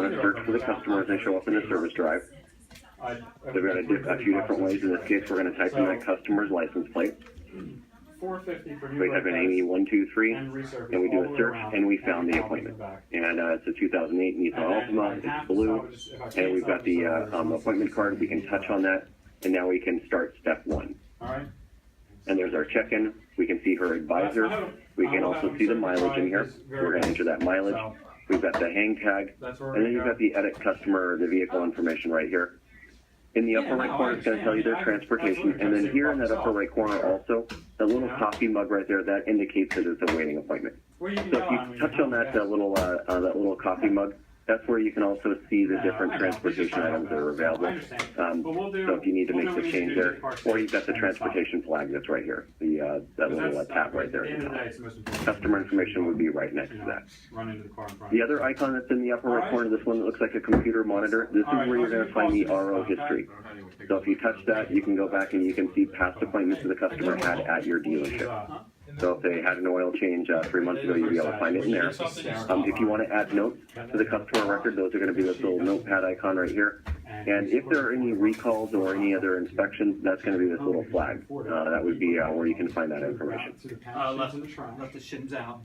want to search for the customer as they show up in the service drive. So we've got a few different ways. In this case, we're going to type in that customer's license plate. $450 for We type in Amy123, and we do a search, and we found the appointment. And it's a 2008 Nissan Altima. It's blue, and we've got the appointment card. We can touch on that, and now we can start step one. And there's our check-in. We can see her advisor. We can also see the mileage in here. We're going to enter that mileage. We've got the hang tag, and then you've got the edit customer or the vehicle information right here. In the upper right corner, it's going to tell you their transportation, and then here in that upper right corner also, the little coffee mug right there, that indicates that it's a waiting appointment. So if you touch on that little coffee mug, that's where you can also see the different transportation items that are available. So if you need to make the change there, or you've got the transportation flag that's right here, that little tab right there. Customer information would be right next to that. The other icon that's in the upper right corner, this one that looks like a computer monitor, this is where you're going to find the RO history. So if you touch that, you can go back and you can see past appointments that the customer had at your dealership. So if they had an oil change 3 months ago, you'll be able to find it in there. If you want to add notes to the customer record, those are going to be this little notepad icon right here. And if there are any recalls or any other inspections, that's going to be this little flag. That would be where you can find that information. Left the shims out.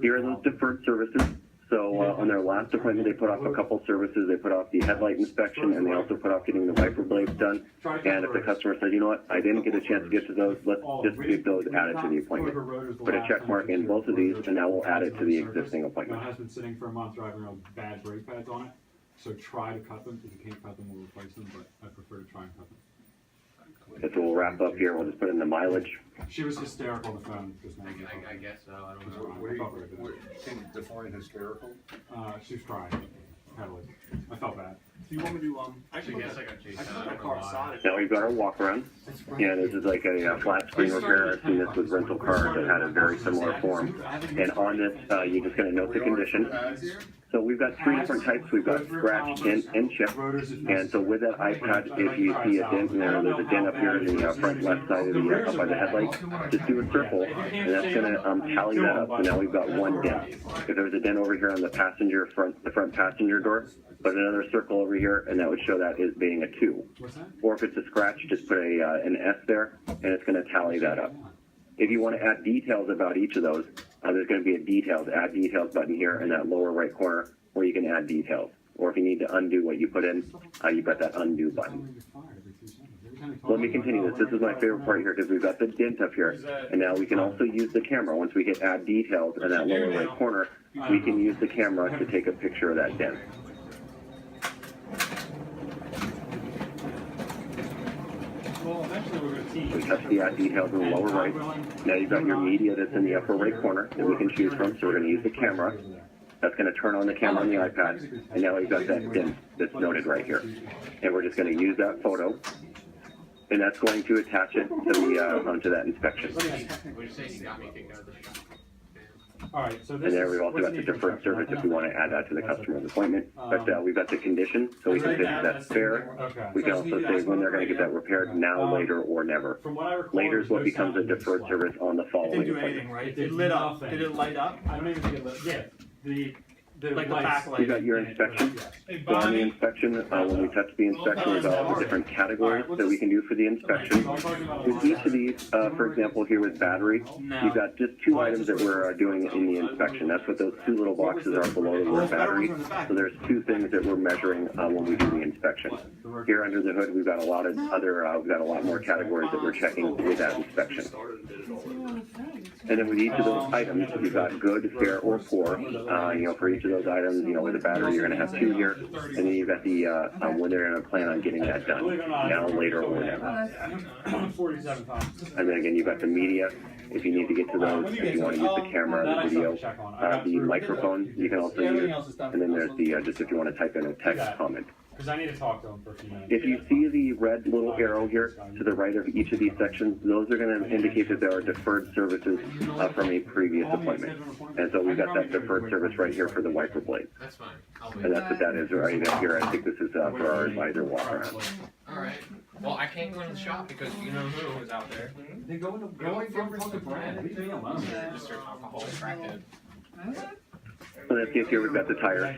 Here are those deferred services. So on their last appointment, they put off a couple services. They put off the headlight inspection, and they also put off getting the wiper blades done. And if the customer says, you know what, I didn't get a chance to get to those, let's just get those added to the appointment. Put a check mark in both of these, and now we'll add it to the existing appointment. My husband's sitting for a month driving around with bad brake pads on it, so try to cut them. If you can't cut them, we'll replace them, but I prefer to try and cut them. Okay, so we'll wrap up here. We'll just put in the mileage. She was hysterical on the phone just now. I guess so. I don't know. Can you define hysterical? She was crying heavily. I felt bad. Do you want me to, Actually, I guess I got chased I out. got car solid. Now we've got our walk around. Yeah, this is like a flat screen repair. I've seen this with rental cars that had a very similar form. And on this, you're just going to note the condition. So we've got three different types. We've got scratch, dent, and chip. And so with that iPad, if you see a dent, there's a dent up here in the front left side of the up by the headlight, just do a circle, and that's going to tally that up. So now we've got one dent. If there's a dent over here on the front passenger door, put another circle over here, and that would show that as being a 2. Or if it's a scratch, just put an S there, and it's going to tally that up. If you want to add details about each of those, there's going to be a add details button here in that lower right corner where you can add details. Or if you need to undo what you put in, you've got that undo button. Let me continue this. This is my favorite part here because we've got the dent up here. And now we can also use the camera. Once we hit add details in that lower right corner, we can use the camera to take a picture of that dent. We touch the add details in the lower right. Now you've got your media that's in the upper right corner that we can choose from. So we're going to use the camera. That's going to turn on the camera on the iPad. And now we've got that dent that's noted right here. And we're just going to use that photo. And that's going to attach it to the onto that inspection. And there we've also got the deferred service if we want to add that to the customer's appointment. But we've got the condition, so we can say that's fair. We can also say when they're going to get that repaired, now, later, or never. Later is what becomes a deferred service on the following It didn't do anything, appointment. right? It lit up. Did it light up? I don't even think it lit. Yeah, like the backlight. You got your inspection. So on the inspection, when we touch the inspection, we've got all the different categories that we can do for the inspection. With each of these, for example, here with battery, you've got just 2 items that we're doing in the inspection. That's what those 2 little boxes are below the word battery. So there's 2 things that we're measuring when we do the inspection. Here under the hood, we've got a lot of we've got a lot more categories that we're checking with that inspection. And then with each of those items, you've got good, fair, or poor. For each of those items, with the battery, you're going to have 2 here. And then you've got the when they're going to plan on getting that done, now, later, or never. And then again, you've got the media. If you need to get to those, if you want to use the camera, the video, the microphone, you can also use. And then there's the just if you want to type in a text comment. Because I need to talk to him for a few minutes. If you see the red little arrow here to the right of each of these sections, those are going to indicate that there are deferred services from a previous appointment. And so we've got that deferred service right here for the wiper blade. That's fine. And that's what that is right here. I think this is for our advisor walk around. All right. Well, I can't go into the shop because you know who is out there. Then go and fucking brand. Leave me alone. Mr. Alcoholic Crackhead. So in this case here, we've got the tires.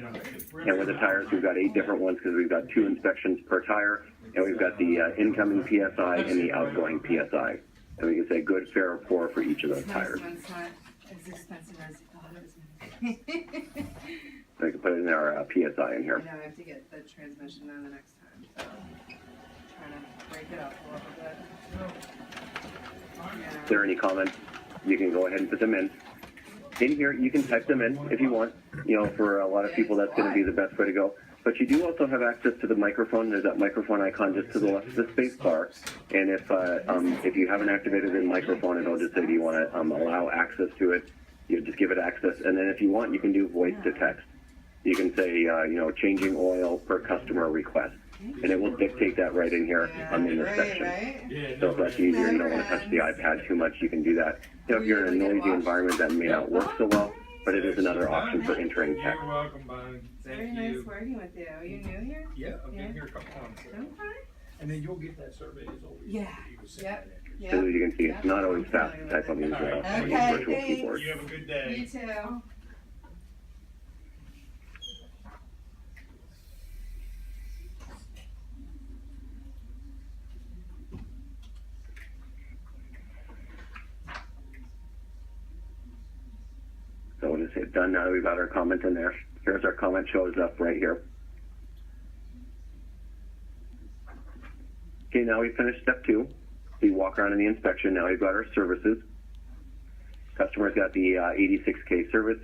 And with the tires, we've got 8 different ones because we've got 2 inspections per tire. And we've got the incoming PSI and the outgoing PSI. And we can say good, fair, or poor for each of those tires. It's not as expensive as you thought it was. So we can put in our PSI in here. I know, I have to get the transmission done the next time, so trying to break it up a little bit. If there are any comments, you can go ahead and put them in. In here, you can type them in if you want. You know, for a lot of people, that's going to be the best way to go. But you do also have access to the microphone. There's that microphone icon just to the left of the space bar. And if you haven't activated the microphone, it'll just say, do you want to allow access to it? You just give it access. And then if you want, you can do voice to text. You can say, you know, changing oil per customer request. And it will dictate that right in here in the section. Right? So if that's easier, you don't want to touch the iPad too much, you can do that. You know, if you're in a noisy environment, that may not work so well, but it is another option for entering text. You're welcome, Brian. Very nice working with you. Are you new here? Yeah, I've been here a couple times. Okay. And then you'll get that survey as always. Yeah. Yep. So as you can see, it's not always fast to type on these virtual thanks. keyboards. You have a good day. You too. So we'll just hit done now that we've got our comment in there. Here's our comment, shows up right here. Okay, now we finished step 2. So you walk around in the inspection. Now we've got our services. Customer's got the 86K service.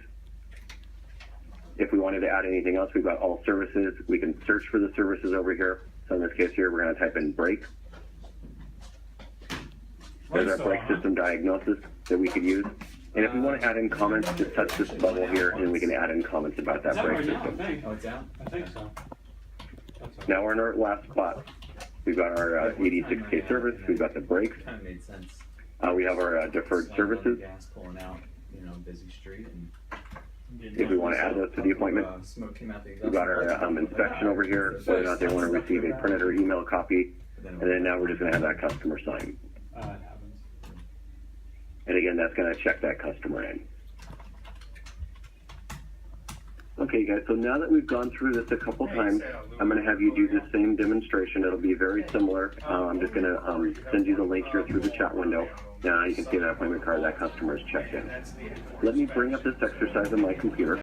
If we wanted to add anything else, we've got all services. We can search for the services over here. So in this case here, we're going to type in brake. There's our brake system diagnosis that we could use. And if we want to add in comments, just touch this bubble here, and we can add in comments about that Is that brake right now? I system. think. Oh, it's out? I think so. That's all. Now we're in our last spot. We've got our 86K service. We've got the brakes. Kind of made sense. We have our deferred services. Gas pulling out, you know, busy street and. If we want to add those to the appointment, Smoke came out the we've got our inspection over here, whether or not they want to receive a printed or email copy. And then now we're just going to have that customer sign. It happens. And again, that's going to check that customer in. Okay, guys, so now that we've gone through this a couple times, I'm going to have you do the same demonstration. It'll be very similar. I'm just going to send you the link here through the chat window. Now you can see that appointment card, that customer is checked in. Let me bring up this exercise on my computer.